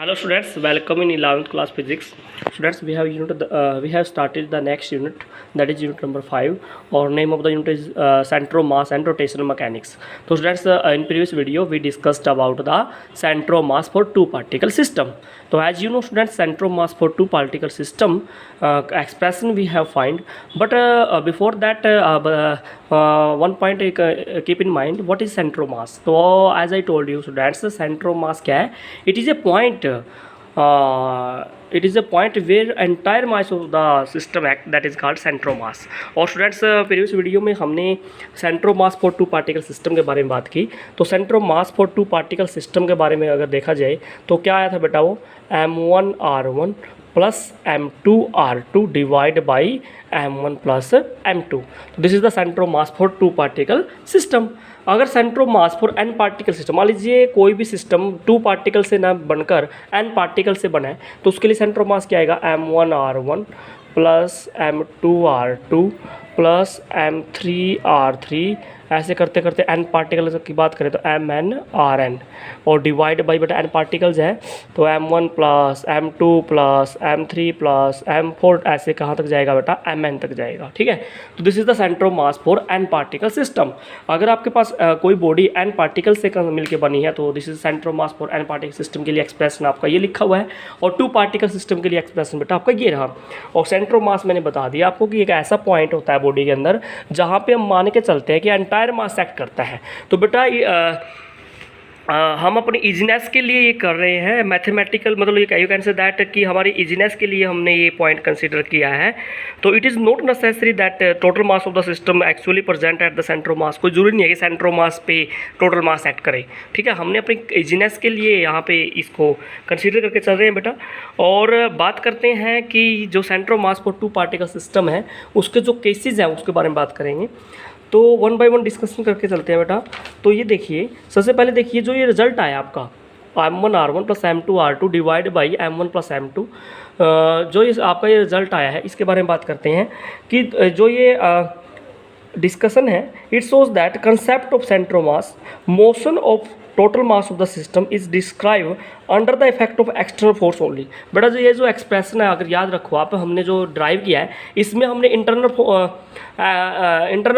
Hello students, welcome in 11th class physics. Students, we have started the next unit, that is unit number 5. Our name of the unit is centro mass and rotational mechanics. So students, in previous video we discussed about the centro mass for two particle system. So as you know students, centro mass for two particle system expression we have find, but before that one point keep in mind, what is centro mass. So as I told you students, the centro mass क्या है? It is a point where entire mass of the system act, that is called centro mass. और students previous video में हमने centro mass for two particle system के बारे में बात की. तो centro mass for two particle system के बारे में अगर देखा जाए तो क्या आया था बेटा, वो m1r1 plus m2r2 divide by m1 plus m2. This is the centres mass for two particle system. अगर centro mass for n particle system, मान लीजिए कोई भी सिस्टम टू पार्टिकल से ना बनकर n पार्टिकल से बना है, तो उसके लिए सेंट्रो मास क्या आएगा, m1r1 plus m2r2 plus m3r3. ऐसे करते करते n पार्टिकल की बात करें तो mn/rn और डिवाइड बाई बेटा n पार्टिकल्स हैं तो m1 plus m2 plus m3 plus m4, ऐसे कहाँ तक जाएगा बेटा, mn तक जाएगा. ठीक है, तो this is the centres mass for n particle system. अगर आपके पास कोई बॉडी n पार्टिकल से मिलकर बनी है तो this is centre of mass for n particle system के लिए एक्सप्रेशन आपका ये लिखा हुआ है, और टू पार्टिकल सिस्टम के लिए एक्सप्रेशन बेटा आपका ये रहा. और सेंट्रो मास मैंने बता दिया आपको कि एक ऐसा पॉइंट होता है बॉडी के अंदर जहाँ पे हम मान के चलते हैं कि एंटायर मास एक्ट करता है. तो बेटा हम अपनी इजीनेस के लिए ये कर रहे हैं मैथमेटिकल, मतलब ये यू कैन से दैट कि हमारी इजीनेस के लिए हमने ये पॉइंट कंसीडर किया है. तो it is not necessary that total mass of the system actually present at the centres mass. कोई जरूरी नहीं है कि सेंट्रो मास पे टोटल मास एक्ट करे. ठीक है, हमने अपनी इजीनेस के लिए यहाँ पे इसको कंसीडर करके चल रहे हैं बेटा. और बात करते हैं कि जो centro mass for two particle system है उसके जो केसेज हैं उसके बारे में बात करेंगे. तो वन बाय वन डिस्कशन करके चलते हैं बेटा. तो ये देखिए, सबसे पहले देखिए जो ये रिजल्ट आया आपका m1r1 plus m2r2 divide by m1 plus m2, जो ये आपका ये रिजल्ट आया है इसके बारे में बात करते हैं कि जो ये डिस्कशन है, it shows that concept of centre of mass motion of total mass of the system is describe under the effect of external force only. बेटा जो ये जो एक्सप्रेशन है, अगर याद रखो आप, हमने जो ड्राइव किया है इसमें हमने इंटरनल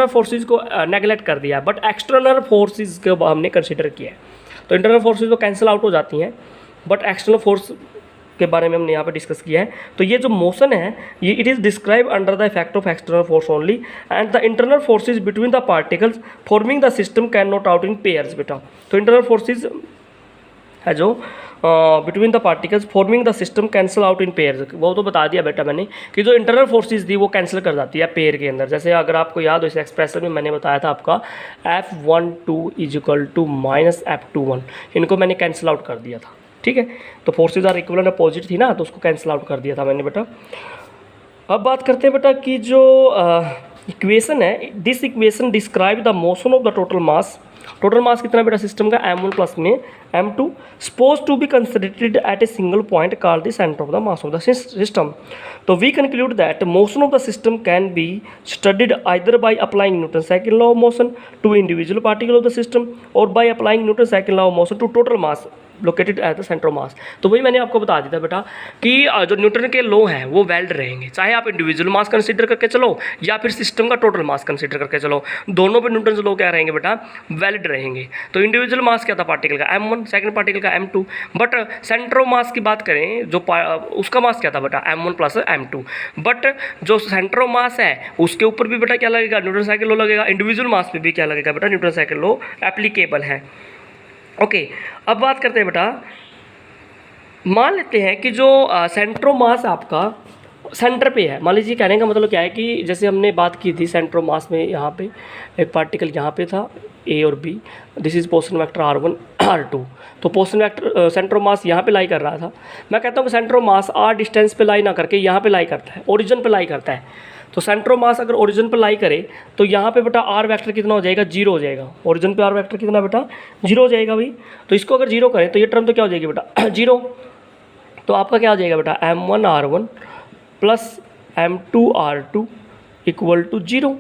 फोर्सेस को नेगलेक्ट कर दिया है, बट एक्सटर्नल फोर्सेस को हमने कंसिडर किया है. तो इंटरनल फोर्सेस तो कैंसिल आउट हो जाती हैं, बट एक्सटर्नल फोर्स के बारे में हमने यहाँ पे डिस्कस किया है. तो ये जो मोशन है ये it is describe under the effect of external force only and the internal forces between the particles forming the system can not out in pairs. बेटा तो इंटरनल फोर्सेज है जो between the particles forming the system cancel out in pairs, वो तो बता दिया बेटा मैंने कि जो इंटरनल फोर्सेज थी वो कैंसिल कर जाती है पेयर के अंदर. जैसे अगर आपको याद हो इस एक्सप्रेशन में मैंने बताया था आपका F12 is equal to minus F21, इनको मैंने कैंसिल आउट कर दिया था. ठीक है, तो फोर्सेज आर इक्वल अपोजिट थी ना, तो उसको कैंसिल आउट कर दिया था मैंने बेटा. अब बात करते हैं बेटा कि जो इक्वेशन है, this equation describe the motion of the total mass. Total mass कितना बेटा सिस्टम का, m1 प्लस में m2 suppose to be considerated at a single point called the centre of the mass of the system. तो we conclude that motion of the system can be studied either by applying Newton second law of motion to individual particle of the system और by applying Newton second law of motion to total mass located at the centre of mass. तो वही मैंने आपको बता दिया था बेटा कि जो न्यूटन के लॉ हैं वो वैलिड रहेंगे, चाहे आप इंडिविजुअल मास कंसीडर करके चलो या फिर सिस्टम का टोटल मास कंसीडर करके चलो, दोनों पे न्यूटन के लॉ क्या रहेंगे बेटा, वैलिड रहेंगे. तो इंडिविजुअल मास क्या था पार्टिकल का, m1, सेकंड पार्टिकल का m2, बट सेंटर ऑफ मास की बात करें जो उसका मास क्या था बेटा, m1 प्लस m2. बट जो सेंटर ऑफ मास है उसके ऊपर भी बेटा क्या लगेगा, न्यूटन सेकंड लॉ लगेगा. इंडिविजुअल मास पे भी क्या लगेगा बेटा, न्यूटन सेकंड लॉ एप्लीकेबल है. ओके, अब बात करते हैं बेटा, मान लेते हैं कि जो सेंट्रो मास आपका सेंटर पे है. मान लीजिए कहने का मतलब क्या है कि जैसे हमने बात की थी सेंट्रो मास में, यहाँ पे एक पार्टिकल यहाँ पे था A और B, this is position vector r1 r2. तो पोजिशन वेक्टर सेंट्रो मास यहाँ पे लाई कर रहा था. मैं कहता हूँ कि सेंट्रो मास r डिस्टेंस पे लाई ना करके यहाँ पे लाई करता है, ओरिजिन पे लाई करता है. तो सेंट्रो मास अगर ओरिजिन पर लाई करे तो यहाँ पे बेटा r वेक्टर कितना हो जाएगा, 0 हो जाएगा. ओरिजिन पे r वेक्टर कितना बेटा, 0 हो जाएगा भाई. तो इसको अगर 0 करें तो ये टर्म तो क्या हो जाएगी बेटा 0. तो आपका क्या हो जाएगा बेटा, m1r1 plus m2r2 equal to 0.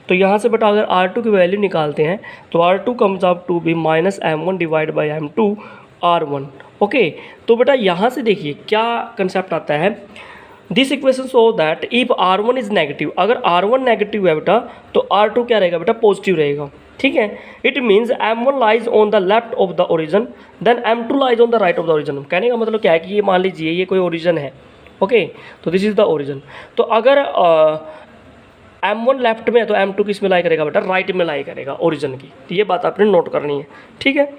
तो यहाँ से बेटा अगर r2 की वैल्यू निकालते हैं तो r2 comes up to be minus m1 divide by m2 r1. Okay, तो बेटा यहाँ से देखिए क्या कंसेप्ट आता है, this equation show that if R1 is negative, अगर R1 नेगेटिव है बेटा तो R2 क्या रहेगा बेटा, पॉजिटिव रहेगा, ठीक है। It means M1 lies on the left of the origin then M2 lies on the right of the origin. कहने का मतलब क्या है कि ये मान लीजिए ये कोई ओरिजन है, ओके, तो दिस इज द ओरिजन। तो अगर M1 लेफ्ट में है तो M2 किस में लाई करेगा बेटा, राइट में लाई करेगा ओरिजन की। तो ये बात आपने नोट करनी है, ठीक है।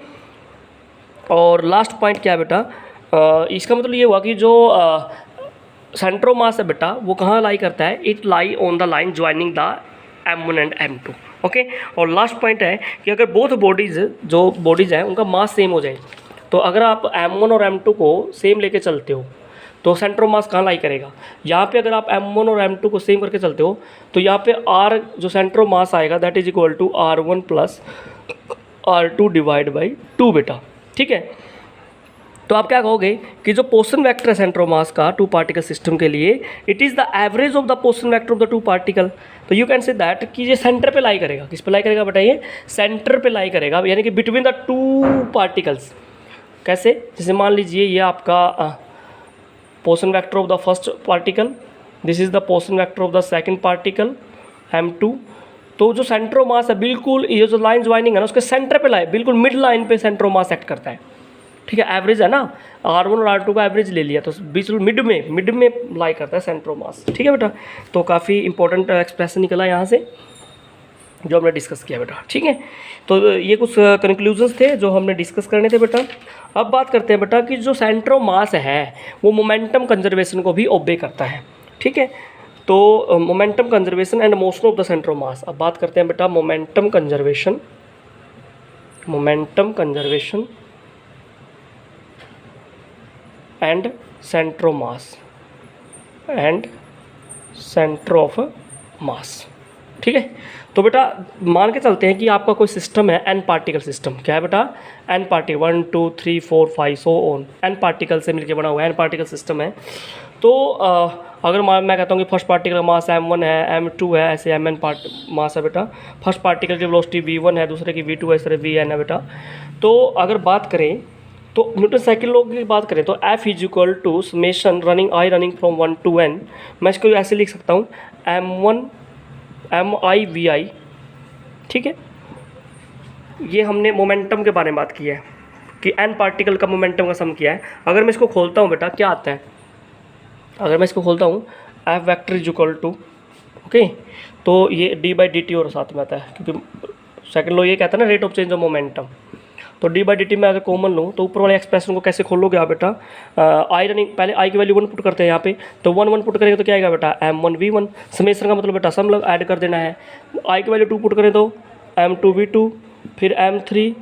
और लास्ट पॉइंट क्या है बेटा, इसका मतलब ये हुआ कि जो सेंटर ऑफ मास है बेटा वो कहाँ लाई करता है, it lie on the line joining the M1 and M2, okay. और लास्ट पॉइंट है कि अगर बोथ बॉडीज़, जो बॉडीज़ हैं उनका मास सेम हो जाए, तो अगर आप M1 और M2 को सेम लेके चलते हो तो सेंटर ऑफ मास कहाँ लाई करेगा, यहाँ पे अगर आप M1 और M2 को सेम करके चलते हो तो यहाँ पे R जो सेंटर ऑफ मास आएगा that is equal to R1 plus R2 divide by 2 बेटा, ठीक है। तो आप क्या कहोगे कि जो पोर्शन वेक्टर है सेंटर ऑफ मास का टू पार्टिकल सिस्टम के लिए, it is the average of the portion vector of the two particle. तो यू कैन से दैट कि ये सेंटर पे लाई करेगा, किस पे लाई करेगा बताइए, सेंटर पे लाई करेगा, यानी कि बिटवीन द टू पार्टिकल्स। कैसे, जैसे मान लीजिए ये आपका portion vector of the first particle, this is the portion vector of the second particle M2। तो जो सेंटर ऑफ मास है बिल्कुल ये जो लाइन ज्वाइनिंग है ना उसके सेंटर पे लाई, बिल्कुल मिड लाइन पे सेंटर ऑफ मास एक्ट करता है, ठीक है। एवरेज है ना, R1 और R2 का एवरेज ले लिया तो बीच मिड में लाई करता है सेंटर ऑफ मास, ठीक है बेटा। तो काफ़ी इंपॉर्टेंट एक्सप्रेशन निकला यहाँ से जो हमने डिस्कस किया बेटा, ठीक है। तो ये कुछ कंक्लूजन्स थे जो हमने डिस्कस करने थे बेटा। अब बात करते हैं बेटा कि जो सेंटर ऑफ मास है वो मोमेंटम कंजर्वेशन को भी ओबे करता है, ठीक है। तो momentum conservation and motion of the centre of मास। अब बात करते हैं बेटा momentum conservation and centre of मास, ठीक है। तो बेटा मान के चलते हैं कि आपका कोई सिस्टम है एन पार्टिकल सिस्टम, क्या है बेटा, n particle 1 2 3 4 5 so on, n particle से मिलके बना हुआ है, एन पार्टिकल सिस्टम है। तो अगर मैं कहता हूँ कि फर्स्ट पार्टिकल का मास M1 है, M2 है, ऐसे Mn मास है बेटा। फर्स्ट पार्टिकल की वेलोसिटी V1 है, दूसरे की V2 है, इस तरह Vn है बेटा। तो अगर बात करें तो न्यूटन सेकंड लॉ की बात करें तो F is equal to summation running from 1 to n। मैं इसको ऐसे लिख सकता हूँ MI/VI, ठीक है। ये हमने मोमेंटम के बारे में बात की है कि एन पार्टिकल का मोमेंटम का सम किया है। अगर मैं इसको खोलता हूँ बेटा क्या आता है, अगर मैं इसको खोलता हूँ F vector is equal to, okay, तो ये d/dt और साथ में आता है क्योंकि सेकंड लॉ ये कहता है ना rate of change of momentum. तो d/dt में अगर कॉमन लो तो ऊपर वाले एक्सप्रेशन को कैसे खोलोगे आप बेटा, आई रनिंग, पहले आई की वैल्यू 1 पुट करते हैं यहाँ पे, तो 1 पुट करेंगे तो क्या आएगा बेटा M1V1। समेशन का मतलब बेटा सम लोग ऐड कर देना है। आई की वैल्यू 2 पुट करें तो M2V2, फिर M3,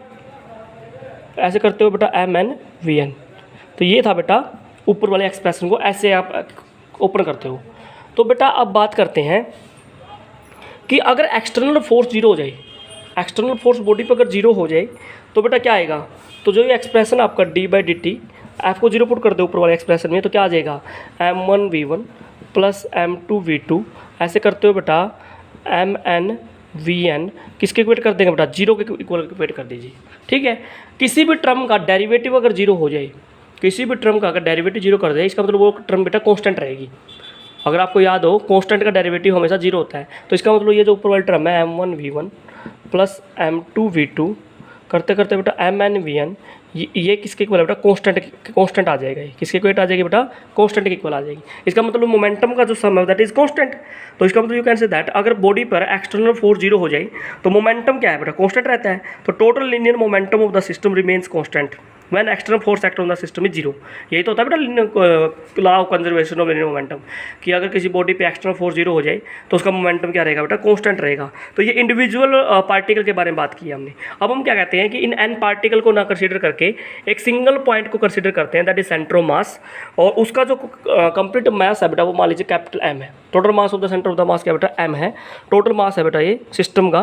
ऐसे करते हो बेटा MnVn। तो ये था बेटा ऊपर वाले एक्सप्रेशन को ऐसे आप ओपन करते हो। तो बेटा अब बात करते हैं कि अगर एक्सटर्नल फोर्स जीरो हो जाए, एक्सटर्नल फोर्स बॉडी पर अगर जीरो हो जाए तो बेटा क्या आएगा, तो जो ये एक्सप्रेशन आपका d/dt एफ को जीरो पुट कर दो ऊपर वाले एक्सप्रेशन में तो क्या आ जाएगा M1V1 प्लस M2V2, ऐसे करते हो बेटा MnVn, किसके इक्वेट कर देंगे बेटा, जीरो के इक्वल इक्वेट कर दीजिए, ठीक है। किसी भी टर्म का डेरिवेटिव अगर जीरो हो जाए, किसी भी टर्म का अगर डेरिवेटिव जीरो कर दे इसका मतलब वो टर्म बेटा कांस्टेंट रहेगी। अगर आपको याद हो कांस्टेंट का डेरिवेटिव हमेशा जीरो होता है, तो इसका मतलब ये जो ऊपर वाली टर्म है M1V1 प्लस M2V2 करते करते बेटा MnVn, ये किसके इक्वल है बेटा, कांस्टेंट आ जाएगा। ये किसके इक्वल आ जाएगी बेटा, कांस्टेंट के इक्वल आ जाएगी। इसका मतलब मोमेंटम का जो सम है दैट इज कांस्टेंट। तो इसका मतलब यू कैन से दैट अगर बॉडी पर एक्सटर्नल फोर्स जीरो हो जाए तो मोमेंटम क्या है बेटा, कांस्टेंट रहता है। तो total linear momentum of the system remains constant when external force act on the system is zero. यही तो होता है बेटा law of conservation of linear momentum, कि अगर किसी बॉडी पे एक्सटर्नल फोर्स जीरो हो जाए तो उसका मोमेंटम क्या रहेगा बेटा, कांस्टेंट रहेगा। तो ये इंडिविजुअल पार्टिकल के बारे में बात की हमने। अब हम क्या कहते हैं कि इन एन पार्टिकल को ना कंसीडर करके एक सिंगल पॉइंट को कंसीडर करते हैं दैट इज सेंटर ऑफ मास, और उसका जो कंप्लीट मास है बेटा वो मान लीजिए कैपिटल M है। Total mass of the centre of the मास क्या बेटा M है, टोटल मास है बेटा ये सिस्टम का,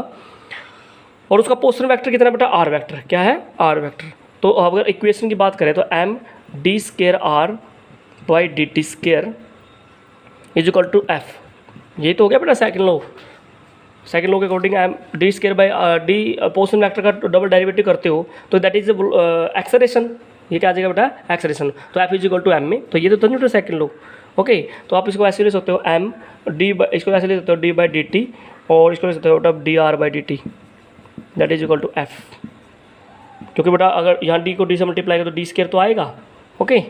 और उसका पोर्शन वेक्टर कितना बेटा R वेक्टर, क्या है R वेक्टर। तो अगर इक्वेशन की बात करें तो md²r/dt² is equal to F, ये तो हो गया बेटा सेकंड लॉ। सेकंड लॉ के according d² D portion vector का डबल डेरिवेटिव करते हो तो दैट इज एक्सेलरेशन, ये क्या आ जाएगा बेटा एक्सेलरेशन। तो F is equal to M में, तो ये तो न्यूटन सेकंड लो। ओके, तो आप इसको ऐसे ले सकते हो एम डी, इसको ऐसे ले सकते हो डी बाई डी टी, और इसको ले सकते हो बेटा D R by D T, that is equal to F. क्योंकि बेटा अगर यहाँ डी को डी से मल्टीप्लाई करो तो डी स्केयर तो आएगा। ओके,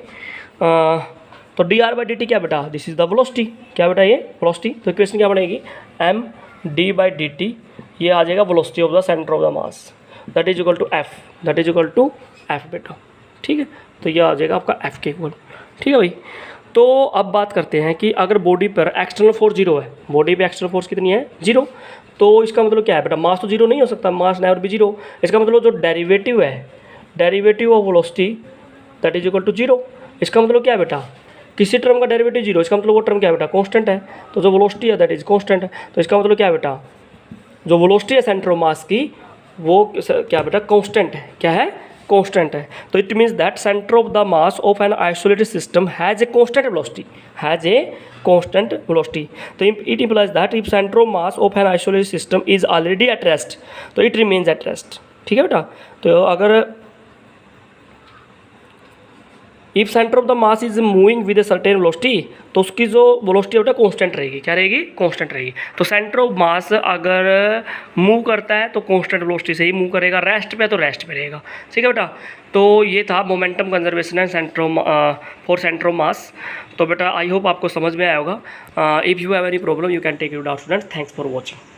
तो D R by D T क्या बेटा, दिस इज द वेलोसिटी, क्या बेटा ये वेलोसिटी। तो इक्वेशन क्या बनेगी, M D by D T, ये आ जाएगा velocity of the centre of the mass, that is equal to F, that is equal to F बेटा। ठीक है, तो ये आ जाएगा आपका एफ के इक्वल। ठीक है भाई, तो अब बात करते हैं कि अगर बॉडी पर एक्सटर्नल फोर्स जीरो है, बॉडी पे एक्सटर्नल फोर्स कितनी है, जीरो, तो इसका मतलब क्या है बेटा, मास तो जीरो नहीं हो सकता, मास नेवर बी जीरो। इसका मतलब जो डेरिवेटिव है, derivative of velocity that is equal to zero. इसका मतलब क्या है बेटा, किसी टर्म का डेरिवेटिव जीरो, इसका मतलब वो टर्म क्या है बेटा, कांस्टेंट है। तो जो वेलोसिटी है दैट इज कांस्टेंट है। तो इसका मतलब क्या है बेटा, जो वेलोसिटी है सेंटर ऑफ मास की वो क्या बेटा कांस्टेंट है, क्या है, कांस्टेंट है। तो it means that centre of the mass of an isolated system has a constant velocity, has a constant velocity. तो it implies that if centre of mass of an isolated system is already at rest, तो it remains at rest. ठीक है बेटा, तो अगर if centre of the mass is moving with a certain velocity, तो उसकी जो वेलोसिटी है बेटा कांस्टेंट रहेगी, क्या रहेगी, कांस्टेंट रहेगी। तो सेंटर ऑफ मास अगर मूव करता है तो कांस्टेंट वेलोसिटी से ही मूव करेगा, रेस्ट पे तो रेस्ट पे रहेगा। ठीक है बेटा, तो ये था momentum conservation and for centre of mass. तो बेटा आई होप आपको समझ में आया होगा। If you have any problem you can take it out student. Thanks for watching.